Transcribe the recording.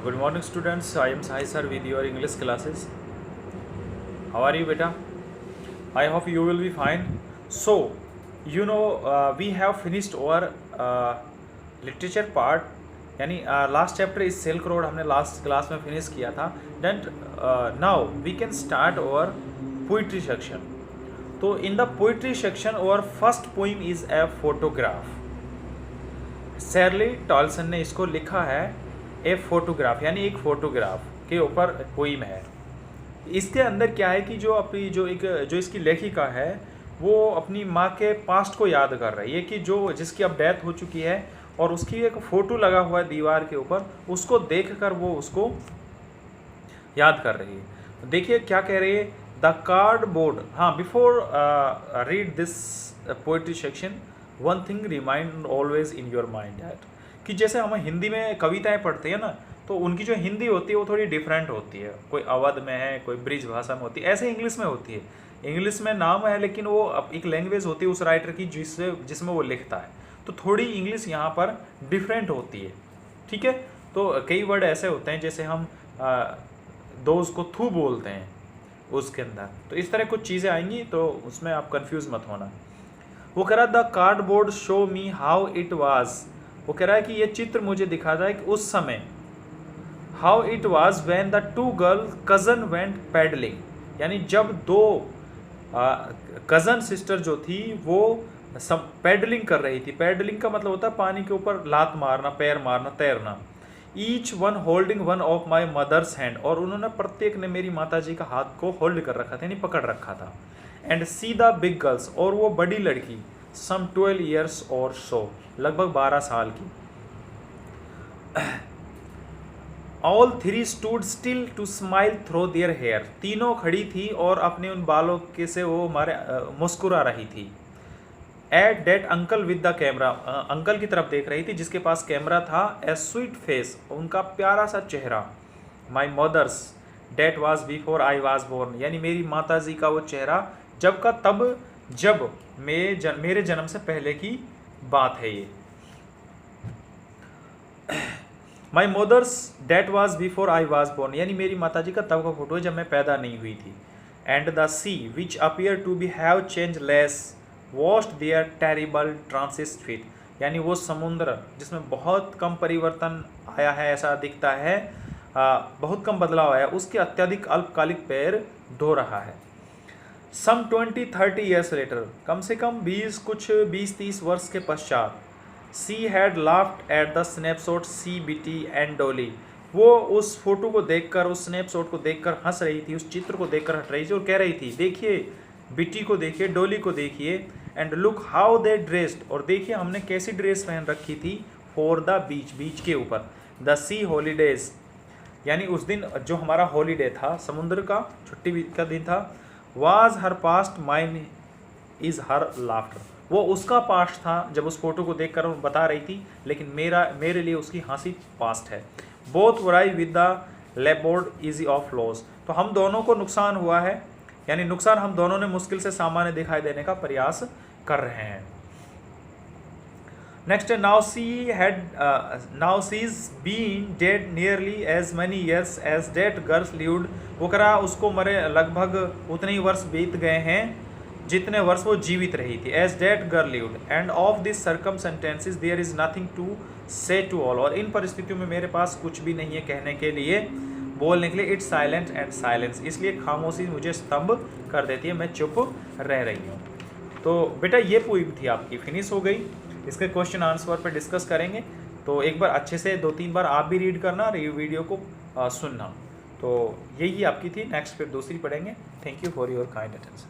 Good morning, students. I am Sai sir with your English classes. How are you, beta? I hope you will be fine. So, we have finished our literature part. यानी last chapter इस silk road हमने last class में finish किया था. Then now we can start our poetry section. तो in the poetry section our first poem is a photograph. Shirley Toulson ने इसको लिखा है ए फोटोग्राफ, यानी एक फोटोग्राफ के ऊपर पोइम है. इसके अंदर क्या है कि जो इसकी लेखिका है वो अपनी माँ के पास्ट को याद कर रही है कि जिसकी अब डेथ हो चुकी है, और उसकी एक फ़ोटो लगा हुआ है दीवार के ऊपर, उसको देखकर वो उसको याद कर रही है. देखिए क्या कह रही है. The cardboard. हाँ, before read this poetry section, one thing remind always in your mind that कि जैसे हम हिंदी में कविताएं पढ़ते हैं ना, तो उनकी जो हिंदी होती है वो थोड़ी डिफरेंट होती है. कोई अवध में है, कोई ब्रिज भाषा में होती है, ऐसे इंग्लिश में होती है. इंग्लिश में नाम है लेकिन वो एक लैंग्वेज होती है उस राइटर की जिसमें वो लिखता है. तो थोड़ी इंग्लिश यहाँ पर डिफरेंट होती है. ठीक है. तो कई वर्ड ऐसे होते हैं जैसे हम दोस्त को थू बोलते हैं उसके अंदर. तो इस तरह कुछ चीज़ें आएंगी, तो उसमें आप कंफ्यूज मत होना. वो कह रहा the cardboard show me how it was. वो कह रहा है कि ये चित्र मुझे दिखाता है कि उस समय how it was when the two girl cousin went paddling. यानी जब दो कज़न सिस्टर जो थी वो सब पैडलिंग कर रही थी. पैडलिंग का मतलब होता है पानी के ऊपर लात मारना, पैर मारना, तैरना. Each one holding one of my mother's hand. और उन्होंने प्रत्येक ने मेरी माता जी का हाथ को होल्ड कर रखा था, यानी पकड़ रखा था. And see the big girls. और वो बड़ी लड़की सम 12 ईयर्स और सो, लगभग 12 साल की. All three stood still to smile through their hair. तीनों खड़ी थी और अपने उन बालों के से वो मुस्कुरा रही थी. At that uncle with the camera. Uncle की तरफ देख रही थी जिसके पास कैमरा था. A sweet face. उनका प्यारा सा चेहरा. My mother's that was before I was born. यानी मेरी माता जी का वो चेहरा जब का तब, जब मेरे जन्म से पहले की बात है ये. My mother's that was before I was born. यानी मेरी माता जी का तब का फोटो है जब मैं पैदा नहीं हुई थी. And the sea which appear to be have change less washed their terrible transit feet. यानी वो समुद्र जिसमें बहुत कम परिवर्तन आया है, ऐसा दिखता है, बहुत कम बदलाव आया, उसके अत्यधिक अल्पकालिक पैर धो रहा है. सम 20-30 ईयर्स लेटर. कम से कम 20-30 वर्ष के पश्चात. She had laughed at the snapshot see Bitty and Dolly. वो उस फोटो को देखकर, उस स्नैपशॉट को देखकर हंस रही थी, उस चित्र को देखकर हंस रही थी और कह रही थी देखिए बिटी को देखिए, डॉली को देखिए. And look how they dressed. और देखिए हमने कैसी ड्रेस पहन रखी थी. For the beach. बीच के ऊपर. The sea holidays. यानी उस दिन जो हमारा हॉलीडे था, समुद्र का छुट्टी का दिन था. Was her past, mine is her laughter. वो उसका पास्ट था जब उस फोटो को देखकर वो बता रही थी, लेकिन मेरे लिए उसकी हंसी पास्ट है. Both worry with the laboured easy of loss. तो हम दोनों को नुकसान हुआ है, यानी नुकसान हम दोनों ने मुश्किल से सामान्य दिखाई देने का प्रयास कर रहे हैं. नेक्स्ट है now she is been dead nearly as many years as that girls lived. वो करा उसको मरे लगभग उतने ही वर्ष बीत गए हैं जितने वर्ष वो जीवित रही थी. As that girl lived. And of this circumstances there is nothing to say to all. और इन परिस्थितियों में मेरे पास कुछ भी नहीं है कहने के लिए, बोलने के लिए. It's silent and silence. इसलिए खामोशी मुझे स्तंभ कर देती है, मैं चुप रह रही हूँ. तो बेटा ये पोइम थी आपकी, फिनिश हो गई. इसके क्वेश्चन आंसर पे डिस्कस करेंगे. तो एक बार अच्छे से 2-3 बार आप भी रीड करना और ये वीडियो को सुनना. तो यही आपकी थी. नेक्स्ट फिर दूसरी पढ़ेंगे. Thank you for your kind attention.